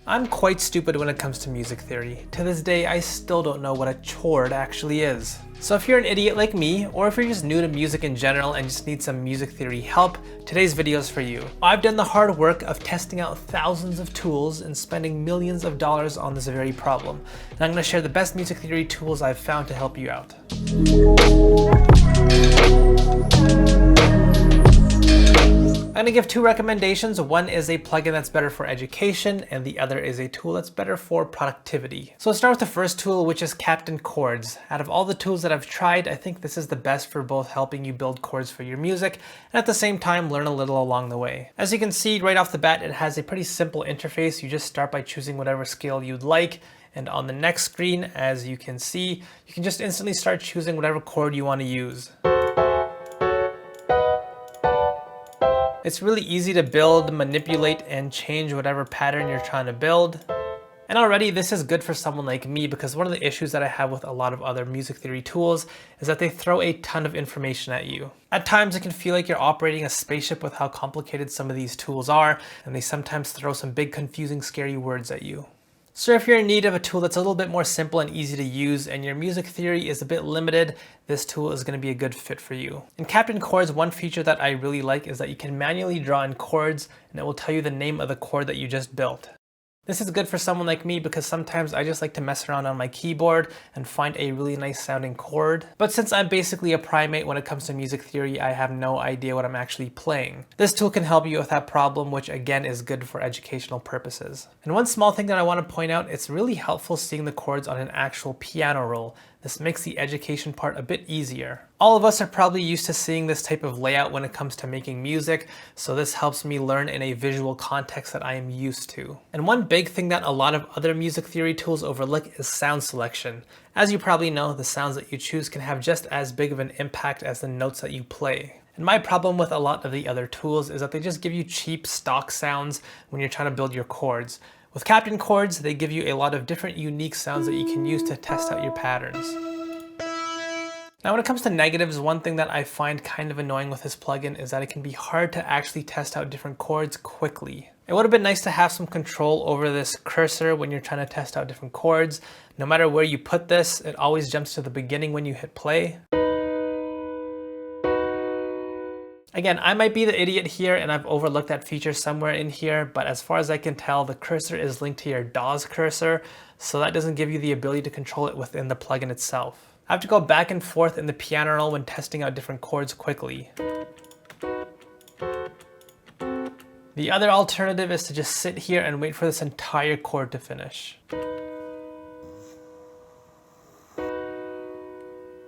I'm quite stupid when it comes to music theory. To this day, I still don't know what a chord actually is. So if you're an idiot like me, or if you're just new to music in general and just need some music theory help, today's video is for you. I've done the hard work of testing out thousands of tools and spending millions of dollars on this very problem. And I'm going to share the best music theory tools I've found to help you out. I'm going to give two recommendations. One is a plugin that's better for education, and the other is a tool that's better for productivity. So let's start with the first tool, which is Chords. Out of all the tools that I've tried, I think this is the best for both helping you build chords for your music and at the same time learn a little along the way. As you can see right off the bat, it has a pretty simple interface. You just start by choosing whatever scale you'd like. And on the next screen, as you can see, you can just instantly start choosing whatever chord you want to use. It's really easy to build, manipulate, and change whatever pattern you're trying to build. And already this is good for someone like me because one of the issues that I have with a lot of other music theory tools is that they throw a ton of information at you. At times it can feel like you're operating a spaceship with how complicated some of these tools are, and they sometimes throw some big, confusing, scary words at you. So if you're in need of a tool that's a little bit more simple and easy to use and your music theory is a bit limited, this tool is going to be a good fit for you. In Chords, one feature that I really like is that you can manually draw in chords and it will tell you the name of the chord that you just built. This is good for someone like me because sometimes I just like to mess around on my keyboard and find a really nice sounding chord. But since I'm basically a primate when it comes to music theory, I have no idea what I'm actually playing. This tool can help you with that problem, which again is good for educational purposes. And one small thing that I want to point out, it's really helpful seeing the chords on an actual piano roll. This makes the education part a bit easier. All of us are probably used to seeing this type of layout when it comes to making music, so this helps me learn in a visual context that I am used to. And one big thing that a lot of other music theory tools overlook is sound selection. As you probably know, the sounds that you choose can have just as big of an impact as the notes that you play. And my problem with a lot of the other tools is that they just give you cheap stock sounds when you're trying to build your chords. With Chords, they give you a lot of different unique sounds that you can use to test out your patterns. Now when it comes to negatives, one thing that I find kind of annoying with this plugin is that it can be hard to actually test out different chords quickly. It would have been nice to have some control over this cursor when you're trying to test out different chords. No matter where you put this, it always jumps to the beginning when you hit play. Again, I might be the idiot here and I've overlooked that feature somewhere in here, but as far as I can tell, the cursor is linked to your DAW's cursor, so that doesn't give you the ability to control it within the plugin itself. I have to go back and forth in the piano roll when testing out different chords quickly. The other alternative is to just sit here and wait for this entire chord to finish.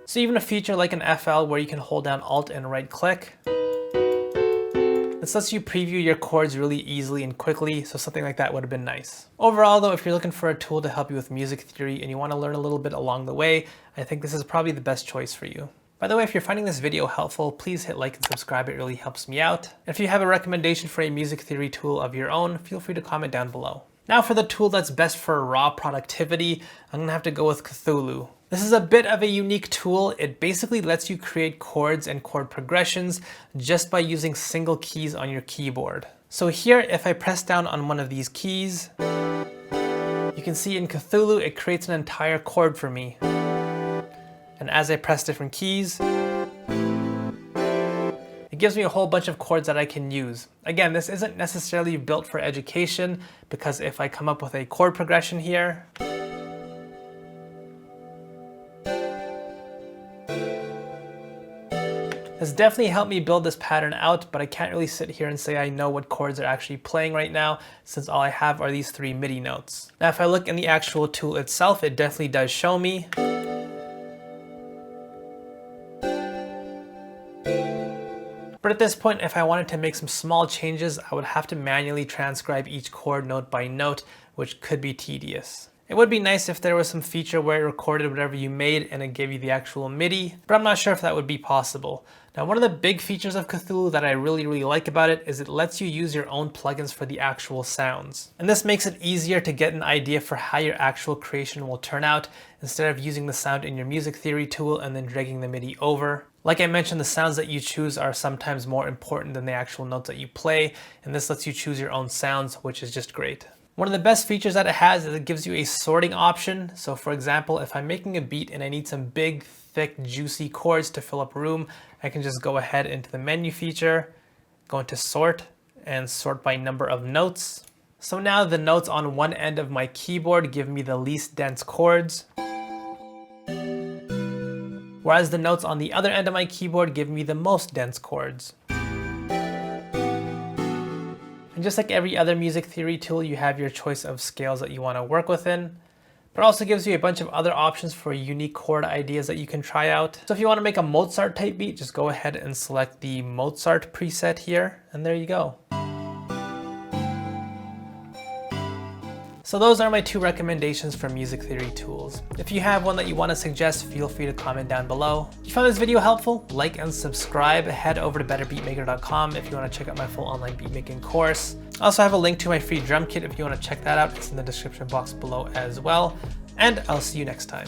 So even a feature like an FL where you can hold down Alt and right click, this lets you preview your chords really easily and quickly, so something like that would have been nice. Overall though, if you're looking for a tool to help you with music theory and you want to learn a little bit along the way, I think this is probably the best choice for you. By the way, if you're finding this video helpful, please hit like and subscribe, it really helps me out. And if you have a recommendation for a music theory tool of your own, feel free to comment down below. Now for the tool that's best for raw productivity, I'm gonna have to go with CThulhu. This is a bit of a unique tool. It basically lets you create chords and chord progressions just by using single keys on your keyboard. So here, if I press down on one of these keys, you can see in CThulhu, it creates an entire chord for me. And as I press different keys, it gives me a whole bunch of chords that I can use. Again, this isn't necessarily built for education because if I come up with a chord progression here, this definitely helped me build this pattern out, but I can't really sit here and say I know what chords are actually playing right now since all I have are these 3 MIDI notes. Now if I look in the actual tool itself, it definitely does show me. But at this point, if I wanted to make some small changes, I would have to manually transcribe each chord note by note, which could be tedious. It would be nice if there was some feature where it recorded whatever you made and it gave you the actual MIDI, but I'm not sure if that would be possible. Now, one of the big features of CThulhu that I really like about it is it lets you use your own plugins for the actual sounds. And this makes it easier to get an idea for how your actual creation will turn out instead of using the sound in your music theory tool and then dragging the MIDI over. Like I mentioned, the sounds that you choose are sometimes more important than the actual notes that you play, and this lets you choose your own sounds, which is just great. One of the best features that it has is it gives you a sorting option. So for example, if I'm making a beat and I need some big, thick, juicy chords to fill up room, I can just go ahead into the menu feature, go into sort, and sort by number of notes. So now the notes on one end of my keyboard give me the least dense chords, whereas the notes on the other end of my keyboard give me the most dense chords. And just like every other music theory tool, you have your choice of scales that you want to work within, but it also gives you a bunch of other options for unique chord ideas that you can try out. So if you want to make a Mozart type beat, just go ahead and select the Mozart preset here, and there you go. So those are my 2 recommendations for music theory tools. If you have one that you want to suggest, feel free to comment down below. If you found this video helpful, like and subscribe. Head over to betterbeatmaker.com if you want to check out my full online beatmaking course. I also have a link to my free drum kit if you want to check that out. It's in the description box below as well. And I'll see you next time.